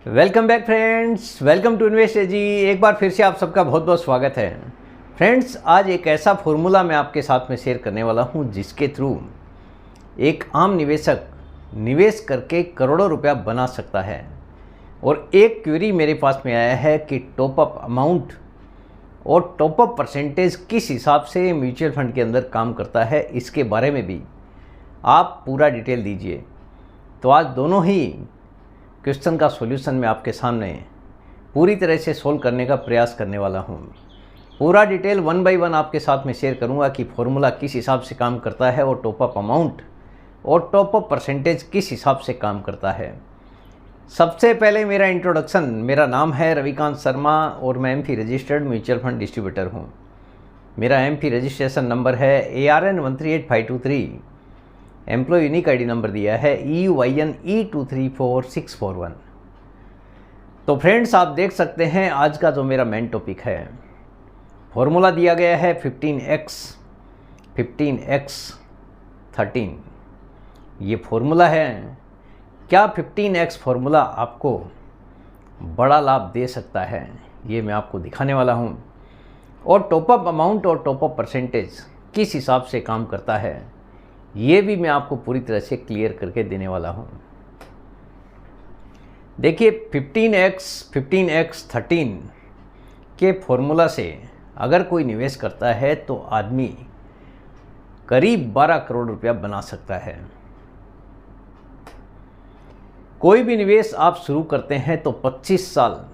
Welcome back friends, welcome to Invest ji. एक बार फिर से आप सबका बहुत बहुत स्वागत है। फ्रेंड्स, आज एक ऐसा फॉर्मूला मैं आपके साथ में शेयर करने वाला हूं जिसके थ्रू एक आम निवेशक निवेश करके करोड़ों रुपया बना सकता है। और एक क्वेरी मेरे पास में आया है कि टॉपअप अमाउंट और टॉपअप परसेंटेज किस हिसाब से म्यूचुअल फंड के अंदर काम करता है, इसके बारे में भी आप पूरा डिटेल दीजिए। तो आज दोनों ही क्वेश्चन का सॉल्यूशन मैं आपके सामने पूरी तरह से सोल्व करने का प्रयास करने वाला हूँ। पूरा डिटेल वन बाय वन आपके साथ में शेयर करूँगा कि फॉर्मूला किस हिसाब से काम करता है और टॉपअप अमाउंट और टॉपअप परसेंटेज किस हिसाब से काम करता है। सबसे पहले मेरा इंट्रोडक्शन, मेरा नाम है रविकांत शर्मा और मैं MP registered mutual fund distributor हूँ। मेरा एमपी रजिस्ट्रेशन नंबर है ARN 138523। Employee unique ID number दिया है EUINE234641। तो फ्रेंड्स, आप देख सकते हैं आज का जो मेरा मेन टॉपिक है, फॉर्मूला दिया गया है 15x 13। ये फॉर्मूला है। क्या 15x फॉर्मूला आपको बड़ा लाभ दे सकता है, ये मैं आपको दिखाने वाला हूँ। और टॉपअप अमाउंट और टॉपअप परसेंटेज किस हिसाब से काम करता है, ये भी मैं आपको पूरी तरह से क्लियर करके देने वाला हूँ। देखिए, 15x 13 के फॉर्मूला से अगर कोई निवेश करता है तो आदमी करीब 12 करोड़ रुपया बना सकता है। कोई भी निवेश आप शुरू करते हैं तो 25 साल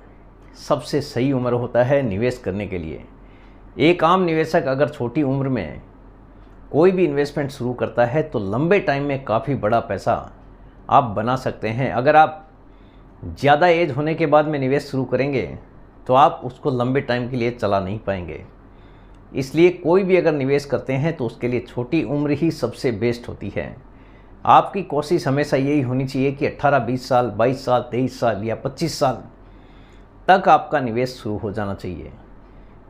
सबसे सही उम्र होता है निवेश करने के लिए। एक आम निवेशक अगर छोटी उम्र में कोई भी इन्वेस्टमेंट शुरू करता है तो लंबे टाइम में काफ़ी बड़ा पैसा आप बना सकते हैं। अगर आप ज़्यादा एज होने के बाद में निवेश शुरू करेंगे तो आप उसको लंबे टाइम के लिए चला नहीं पाएंगे। इसलिए कोई भी अगर निवेश करते हैं तो उसके लिए छोटी उम्र ही सबसे बेस्ट होती है। आपकी कोशिश हमेशा यही होनी चाहिए कि 18, 20 साल, 22 साल, 23 साल या 25 साल तक आपका निवेश शुरू हो जाना चाहिए।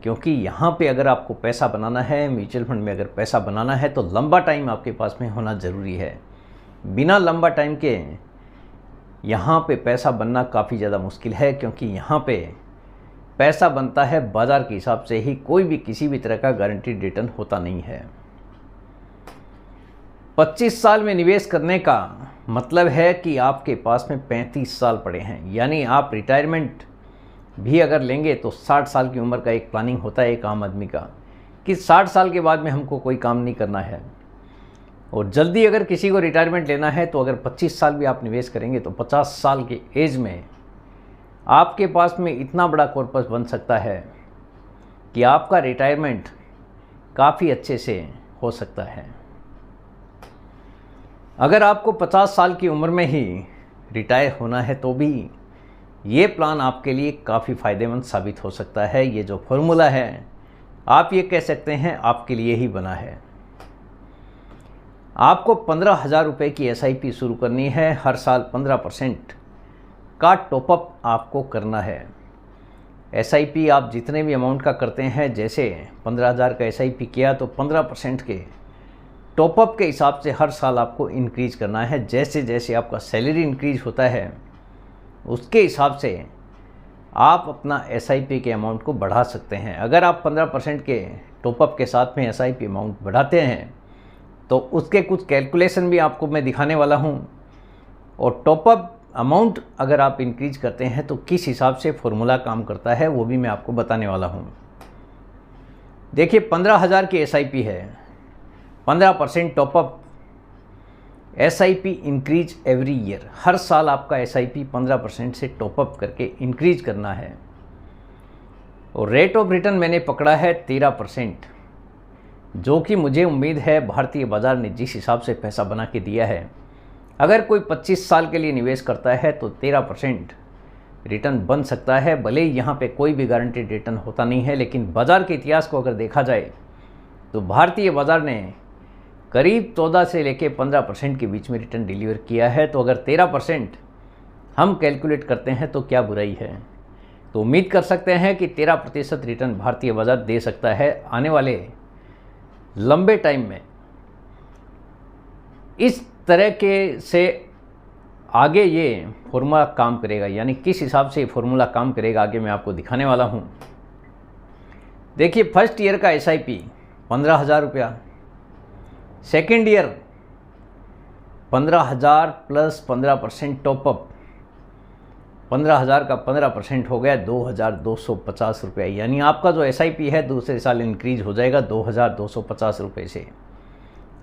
क्योंकि यहाँ पे अगर आपको पैसा बनाना है, म्यूचुअल फंड में अगर पैसा बनाना है तो लंबा टाइम आपके पास में होना ज़रूरी है। बिना लंबा टाइम के यहाँ पे पैसा बनना काफ़ी ज़्यादा मुश्किल है, क्योंकि यहाँ पे पैसा बनता है बाज़ार के हिसाब से ही, कोई भी किसी भी तरह का गारंटीड रिटर्न होता नहीं है। 25 साल में निवेश करने का मतलब है कि आपके पास में 35 साल पड़े हैं। यानी आप रिटायरमेंट भी अगर लेंगे तो 60 साल की उम्र का एक प्लानिंग होता है एक आम आदमी का, कि 60 साल के बाद में हमको कोई काम नहीं करना है। और जल्दी अगर किसी को रिटायरमेंट लेना है तो अगर 25 साल भी आप निवेश करेंगे तो 50 साल की एज में आपके पास में इतना बड़ा कॉर्पस बन सकता है कि आपका रिटायरमेंट काफ़ी अच्छे से हो सकता है। अगर आपको 50 साल की उम्र में ही रिटायर होना है तो भी ये प्लान आपके लिए काफ़ी फ़ायदेमंद साबित हो सकता है। ये जो फॉर्मूला है, आप ये कह सकते हैं आपके लिए ही बना है। आपको 15,000 रुपये की SIP शुरू करनी है। हर साल 15% का टॉपअप आपको करना है। SIP आप जितने भी अमाउंट का करते हैं, जैसे 15,000 का SIP किया तो 15% के टॉपअप के हिसाब से हर साल आपको इंक्रीज करना है। जैसे जैसे आपका सैलरी इंक्रीज होता है उसके हिसाब से आप अपना SIP के अमाउंट को बढ़ा सकते हैं। अगर आप 15% के टॉपअप के साथ में SIP अमाउंट बढ़ाते हैं तो उसके कुछ कैलकुलेशन भी आपको मैं दिखाने वाला हूं। और टॉपअप अमाउंट अगर आप इंक्रीज करते हैं तो किस हिसाब से फॉर्मूला काम करता है वो भी मैं आपको बताने वाला हूं। देखिए, 15,000 की SIP है, 15% top up, SIP increase every year. हर साल आपका SIP 15% से टॉपअप करके इंक्रीज करना है। और रेट ऑफ रिटर्न मैंने पकड़ा है 13%, जो कि मुझे उम्मीद है भारतीय बाज़ार ने जिस हिसाब से पैसा बना के दिया है, अगर कोई 25 साल के लिए निवेश करता है तो 13% रिटर्न बन सकता है। भले ही यहाँ पे कोई भी गारंटीड रिटर्न होता नहीं है, लेकिन बाज़ार के इतिहास को अगर देखा जाए तो भारतीय बाज़ार ने करीब 14 से लेकर 15% के बीच में रिटर्न डिलीवर किया है। तो अगर 13% हम कैलकुलेट करते हैं तो क्या बुराई है। तो उम्मीद कर सकते हैं कि 13% रिटर्न भारतीय बाज़ार दे सकता है आने वाले लंबे टाइम में। इस तरह के से आगे ये फॉर्मूला काम करेगा, यानी किस हिसाब से ये फॉर्मूला काम करेगा आगे मैं आपको दिखाने वाला हूँ। देखिए, फर्स्ट ईयर का SIP 15,000 रुपया, सेकेंड ईयर 15,000 प्लस 15% टॉपअप, 15,000 का 15% हो गया 2,250 रुपये, यानी आपका जो SIP है दूसरे साल इंक्रीज हो जाएगा 2,250 रुपये से।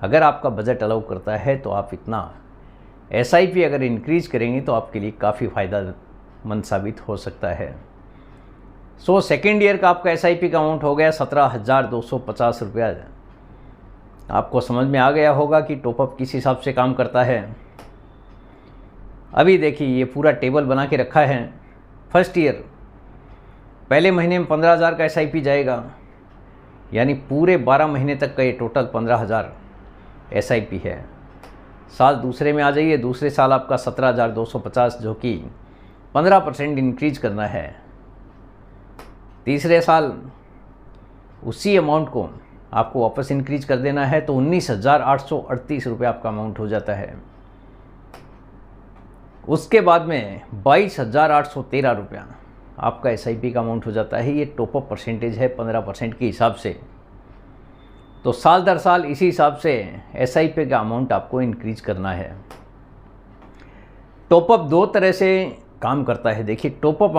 अगर आपका बजट अलाउ करता है तो आप इतना SIP अगर इंक्रीज करेंगे तो आपके लिए काफ़ी फ़ायदेमंद साबित हो सकता है। सो सेकेंड ईयर का आपका SIP का अमाउंट हो गया 17,250 रुपया। आपको समझ में आ गया होगा कि टॉपअप किस हिसाब से काम करता है। अभी देखिए, ये पूरा टेबल बना के रखा है। फर्स्ट ईयर पहले महीने में 15,000 का SIP जाएगा, यानी पूरे 12 महीने तक का ये टोटल 15,000 SIP है। साल दूसरे में आ जाइए, दूसरे साल आपका 17,250 जो कि 15% इंक्रीज करना है। तीसरे साल उसी अमाउंट को आपको वापस इंक्रीज कर देना है, तो 19,838 रुपये आपका अमाउंट हो जाता है। उसके बाद में 22,813 रुपया आपका SIP का अमाउंट हो जाता है। ये टॉपअप परसेंटेज है 15% के हिसाब से। तो साल दर साल इसी हिसाब से SIP का अमाउंट आपको इंक्रीज करना है। टॉपअप दो तरह से काम करता है। देखिए, टॉपअप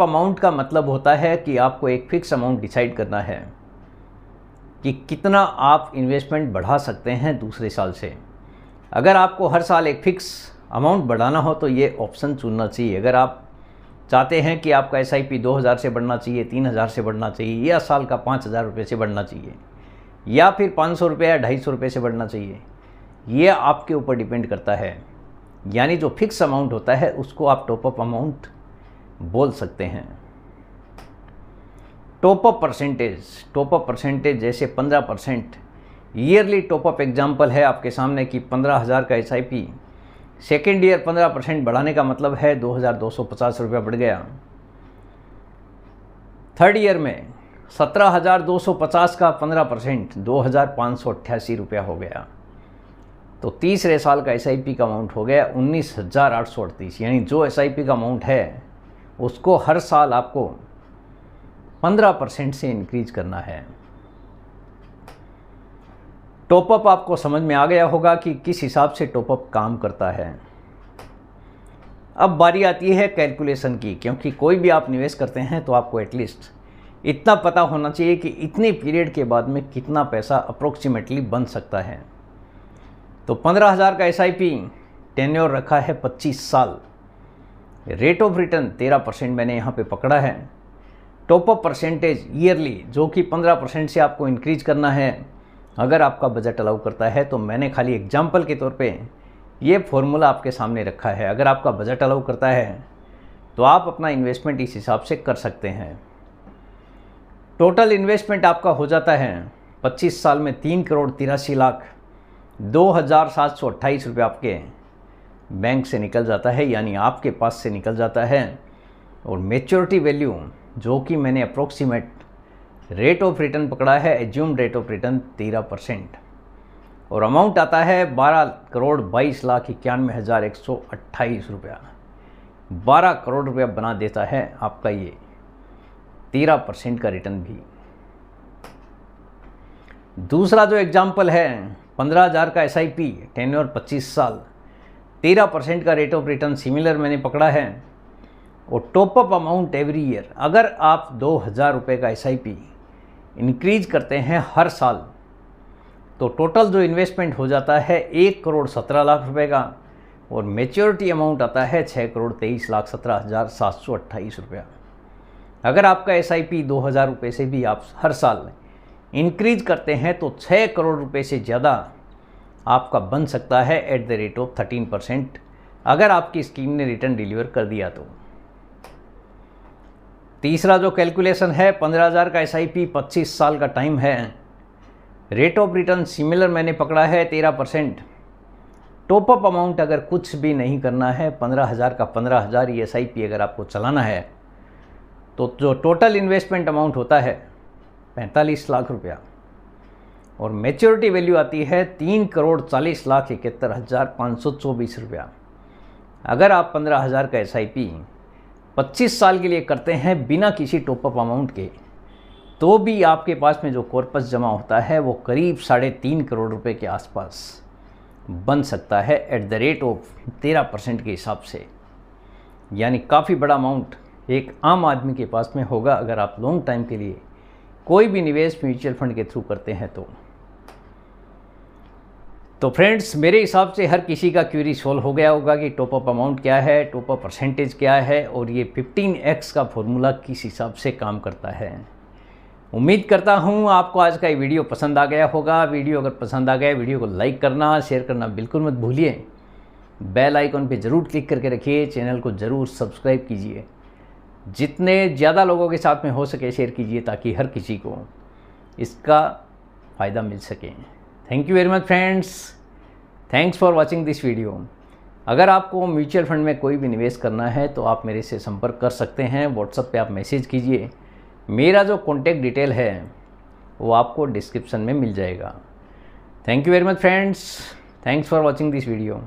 अमाउंट का मतलब होता है कि आपको एक फिक्स अमाउंट डिसाइड करना है कि कितना आप इन्वेस्टमेंट बढ़ा सकते हैं दूसरे साल से। अगर आपको हर साल एक फ़िक्स अमाउंट बढ़ाना हो तो ये ऑप्शन चुनना चाहिए। अगर आप चाहते हैं कि आपका SIP 2,000 से बढ़ना चाहिए, 3,000 से बढ़ना चाहिए, या साल का 5,000 रुपये से बढ़ना चाहिए, या फिर 500 रुपये या 250 रुपये से बढ़ना चाहिए, ये आपके ऊपर डिपेंड करता है। यानी जो फिक्स अमाउंट होता है उसको आप टॉपअप अमाउंट बोल सकते हैं। टॉपअप परसेंटेज जैसे 15%। ईयरली टॉपअप एग्जाम्पल है आपके सामने कि 15,000 का SIP सेकेंड ईयर 15% बढ़ाने का मतलब है 2,250 रुपया बढ़ गया। थर्ड ईयर में 17,250 का 15% 2,588 रुपया हो गया। तो तीसरे साल का SIP का अमाउंट हो गया 19,838, यानी जो SIP का अमाउंट है उसको हर साल आपको 15% से इंक्रीज करना है। टॉपअप आपको समझ में आ गया होगा कि किस हिसाब से टॉपअप काम करता है। अब बारी आती है कैलकुलेशन की, क्योंकि कोई भी आप निवेश करते हैं तो आपको एटलीस्ट इतना पता होना चाहिए कि इतने पीरियड के बाद में कितना पैसा अप्रोक्सीमेटली बन सकता है। तो 15,000 का SIP टेन्योर रखा है 25 साल। रेट ऑफ रिटर्न 13% मैंने यहाँ पे पकड़ा है। टॉपअप परसेंटेज ईयरली जो कि 15% से आपको इंक्रीज करना है अगर आपका बजट अलाउ करता है। तो मैंने खाली एग्जाम्पल के तौर पे ये फॉर्मूला आपके सामने रखा है। अगर आपका बजट अलाउ करता है तो आप अपना इन्वेस्टमेंट इस हिसाब से कर सकते हैं। टोटल इन्वेस्टमेंट आपका हो जाता है 25 साल में 3,83,02,728 रुपये आपके बैंक से निकल जाता है, यानी आपके पास से निकल जाता है। और मेच्योरिटी वैल्यू जो कि मैंने अप्रोक्सीमेट रेट ऑफ रिटर्न पकड़ा है, एज्यूम्ड रेट ऑफ रिटर्न 13%, और अमाउंट आता है 12,22,91,128 रुपया। 12 करोड़ रुपया बना देता है आपका ये 13% का रिटर्न भी। दूसरा जो एग्जाम्पल है 15,000 का SIP टेन्योर 25 साल, 13% का रेट ऑफ रिटर्न सिमिलर मैंने पकड़ा है। और टॉपअप अमाउंट एवरी ईयर, अगर आप 2,000 रुपये का SIP इंक्रीज करते हैं हर साल तो टोटल जो इन्वेस्टमेंट हो जाता है 1,17,00,000 रुपये का, और मेच्योरिटी अमाउंट आता है 6,23,17,728 रुपया। अगर आपका SIP 2,000 रुपये से भी आप हर साल इंक्रीज करते हैं तो 6 करोड़ रुपये से ज़्यादा आपका बन सकता है एट द रेट ऑफ 13%, अगर आपकी स्कीम ने रिटर्न डिलीवर कर दिया तो। तीसरा जो कैलकुलेशन है 15,000 का SIP 25 साल का टाइम है, रेट ऑफ रिटर्न सिमिलर मैंने पकड़ा है 13%। टॉपअप अमाउंट अगर कुछ भी नहीं करना है, 15,000 का 15,000 ये SIP अगर आपको चलाना है तो जो टोटल इन्वेस्टमेंट अमाउंट होता है 45 लाख रुपया, और मैच्योरिटी वैल्यू आती है 3,40,71,524 रुपया। अगर आप 15,000 का SIP 25 साल के लिए करते हैं बिना किसी टॉपअप अमाउंट के, तो भी आपके पास में जो कॉर्पस जमा होता है वो करीब 3.5 करोड़ रुपए के आसपास बन सकता है एट द रेट ऑफ 13% के हिसाब से। यानी काफ़ी बड़ा अमाउंट एक आम आदमी के पास में होगा अगर आप लॉन्ग टाइम के लिए कोई भी निवेश म्यूचुअल फंड के थ्रू करते हैं तो फ्रेंड्स, मेरे हिसाब से हर किसी का क्वेरी सॉल्व हो गया होगा कि टॉपअप अमाउंट क्या है, टॉपअप परसेंटेज क्या है और ये 15x का फॉर्मूला किस हिसाब से काम करता है। उम्मीद करता हूँ आपको आज का ये वीडियो पसंद आ गया होगा। वीडियो अगर पसंद आ गया, वीडियो को लाइक करना, शेयर करना बिल्कुल मत भूलिए। बेल आइकॉन पे ज़रूर क्लिक करके रखिए, चैनल को ज़रूर सब्सक्राइब कीजिए। जितने ज़्यादा लोगों के साथ में हो सके शेयर कीजिए ताकि हर किसी को इसका फ़ायदा मिल सके। Thank you very much friends, thanks for watching this video. अगर आपको म्यूचुअल फंड में कोई भी निवेश करना है तो आप मेरे से संपर्क कर सकते हैं। व्हाट्सएप पे आप मैसेज कीजिए। मेरा जो कॉन्टैक्ट डिटेल है वो आपको डिस्क्रिप्शन में मिल जाएगा। Thank you very much friends, thanks for watching this video.